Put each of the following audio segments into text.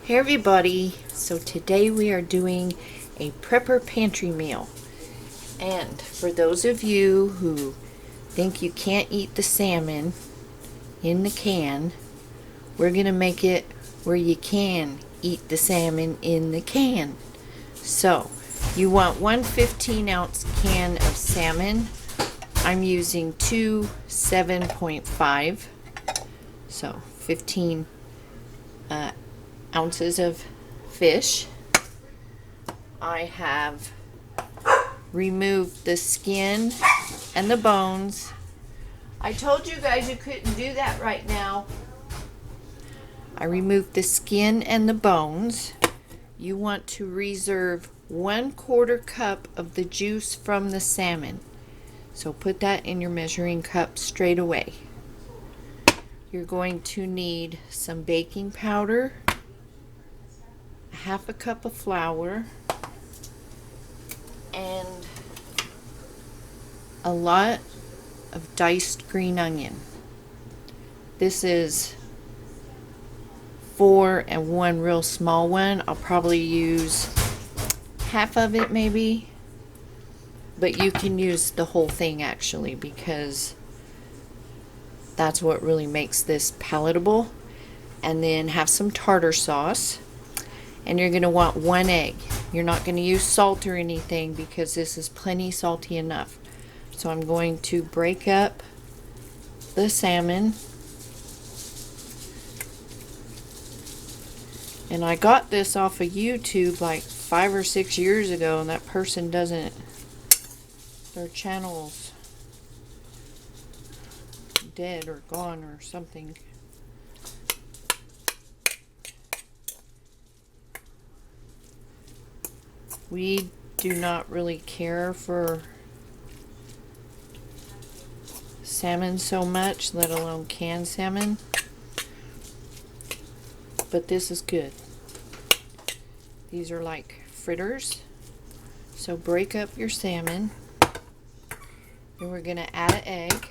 Hey everybody, so today we are doing a prepper pantry meal. And for those of you who think you can't eat the salmon in the can, we're going to make it where you can eat the salmon in the can. So you want one 15-ounce can of salmon. I'm using two 7.5, so 15 ounces of fish. I have removed the skin and the bones. I told you guys you couldn't do that right now. I removed the skin and the bones. You want to reserve 1/4 cup of the juice from the salmon. So put that in your measuring cup straight away. You're going to need some baking powder, half a cup of flour, and a lot of diced green onion. This is 4 and 1 real small one. I'll probably use half of it maybe, but you can use the whole thing actually, because that's what really makes this palatable. And then have some tartar sauce, and you're going to want 1 egg. You're not going to use salt or anything because this is plenty salty enough. So I'm going to break up the salmon. And I got this off of YouTube like 5 or 6 years ago, and that person doesn't, their channel's dead or gone or something. We do not really care for salmon so much, let alone canned salmon. But this is good. These are like fritters. So break up your salmon. Then we're going to add an egg.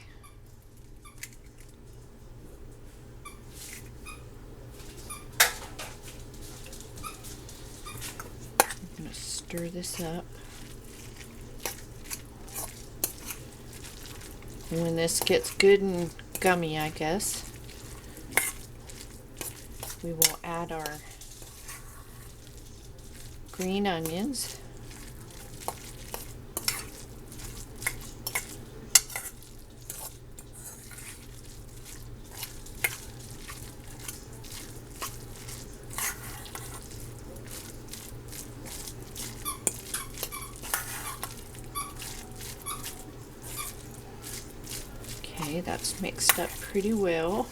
I'm going to stir this up. And when this gets good and gummy, I guess, we will add our green onions. Okay, that's mixed up pretty well.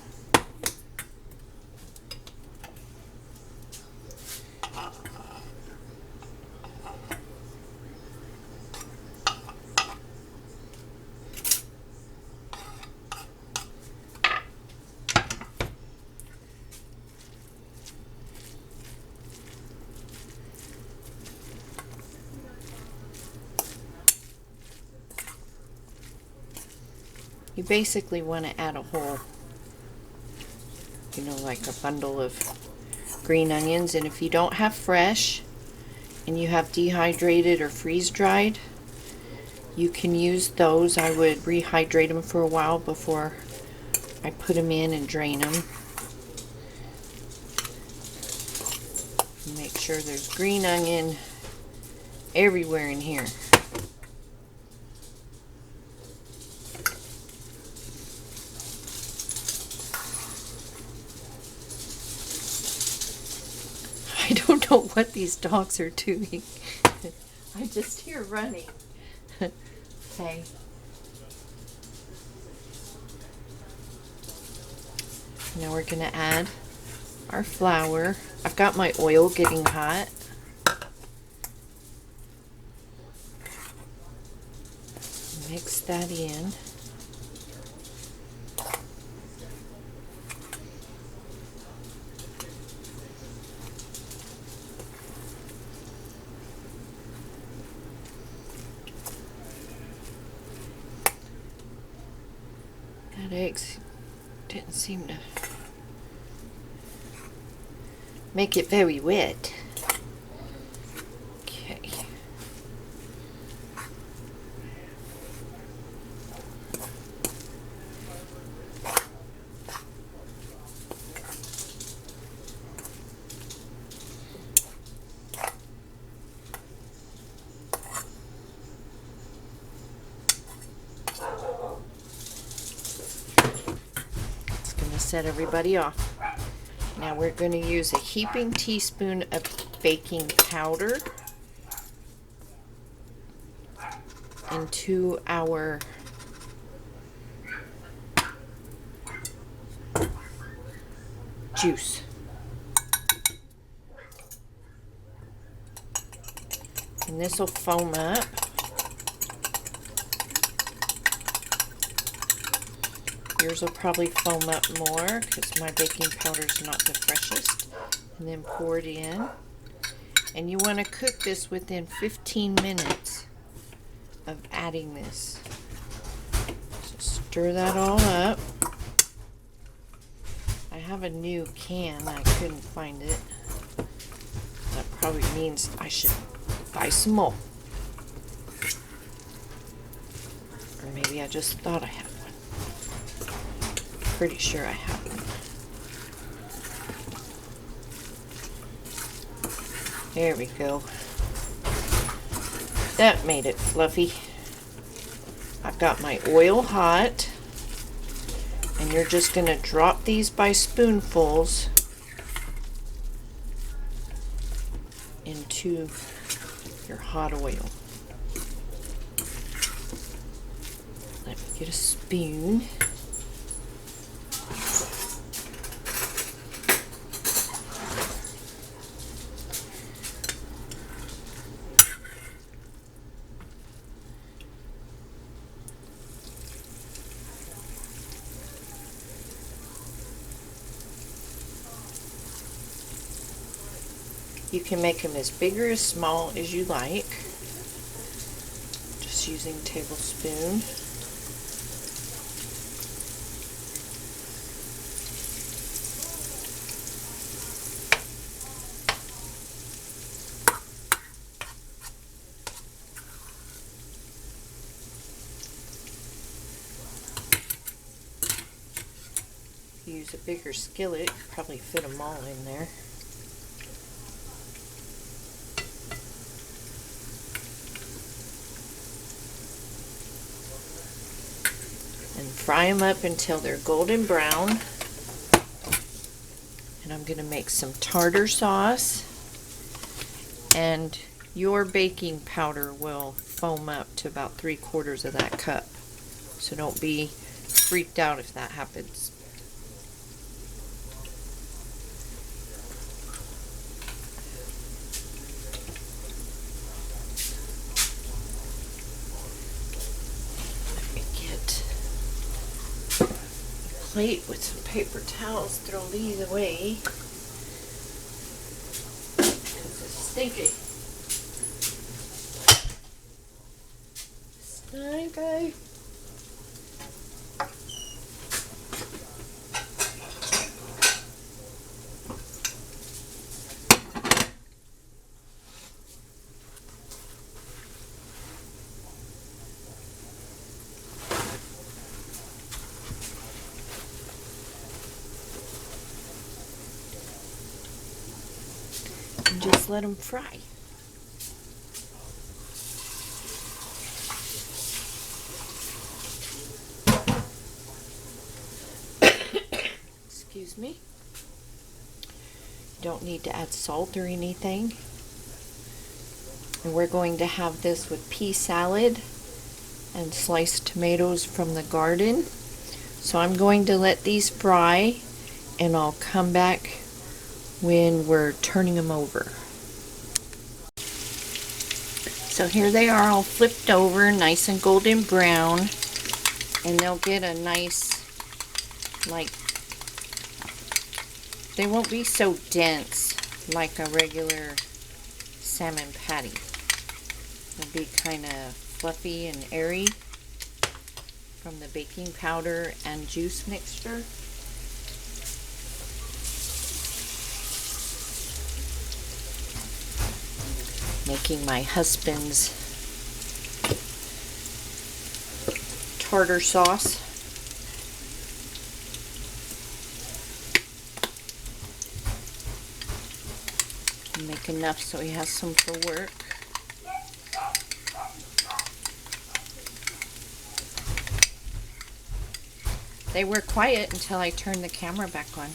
You basically want to add a whole, like a bundle of green onions. And if you don't have fresh and you have dehydrated or freeze-dried, you can use those. I would rehydrate them for a while before I put them in and drain them. Make sure there's green onion everywhere in here. I don't know what these dogs are doing. I just hear running. Okay. Now we're going to add our flour. I've got my oil getting hot. Mix that in. That eggs didn't seem to make it very wet. Okay. It's going to set everybody off. Now we're going to use a heaping teaspoon of baking powder into our juice. And this will foam up. Yours will probably foam up more because my baking powder is not the freshest. And then pour it in. And you want to cook this within 15 minutes of adding this. So stir that all up. I have a new can. I couldn't find it. That probably means I should buy some more. Or maybe I just thought I had one. Pretty sure I have one. There we go. That made it fluffy. I've got my oil hot. And you're just going to drop these by spoonfuls into your hot oil. Let me get a spoon. You can make them as big or as small as you like. Just using a tablespoon. If you use a bigger skillet, you probably fit them all in there. And fry them up until they're golden brown. And I'm going to make some tartar sauce. And your baking powder will foam up to about 3/4 of that cup. So don't be freaked out if that happens. Plate with some paper towels, throw these away because it's stinky. Stinky. And just let them fry. Excuse me. Don't need to add salt or anything. And we're going to have this with pea salad and sliced tomatoes from the garden. So I'm going to let these fry and I'll come back when we're turning them over. So here they are all flipped over, nice and golden brown, and they'll get a nice, like, they won't be so dense like a regular salmon patty. They'll be kind of fluffy and airy from the baking powder and juice mixture. making my husband's tartar sauce. Make enough so he has some for work. They were quiet until I turned the camera back on.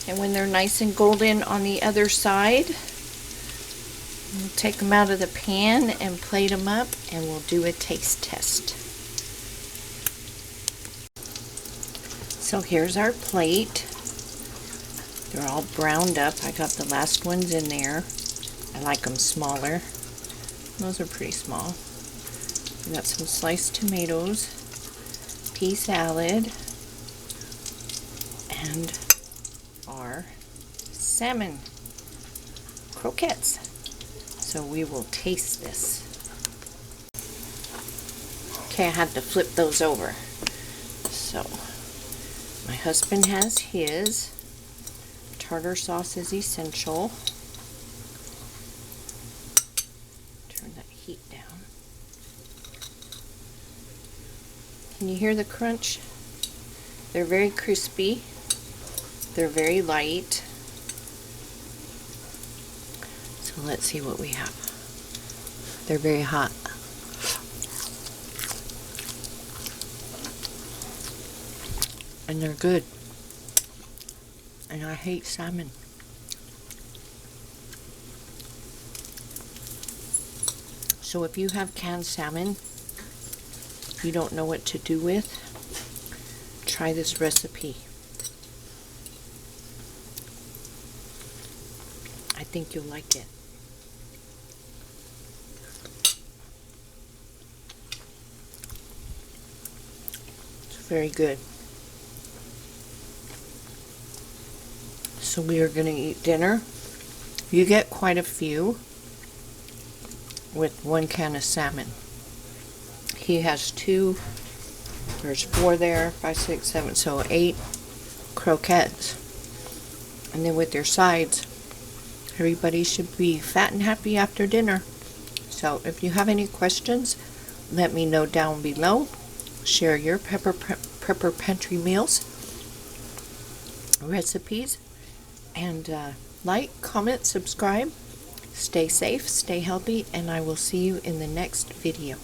And when they're nice and golden on the other side, we'll take them out of the pan and plate them up, and we'll do a taste test. So here's our plate. They're all browned up. I got the last ones in there. I like them smaller. Those are pretty small. We got some sliced tomatoes, pea salad, and our salmon croquettes. So we will taste this. Okay, I had to flip those over. So my husband has his. Tartar sauce is essential. Turn that heat down. Can you hear the crunch? They're very crispy. They're very light. So let's see what we have. They're very hot. And they're good. And I hate salmon. So if you have canned salmon you don't know what to do with, try this recipe. I think you'll like it. It's very good. So we are going to eat dinner. You get quite a few with 1 can of salmon. He has 2. There's 4 there, 5, 6, 7, so 8 croquettes. And then with their sides, everybody should be fat and happy after dinner. So if you have any questions, let me know down below. Share your Pepper Pantry meals, recipes, and like, comment, subscribe. Stay safe, stay healthy, and I will see you in the next video.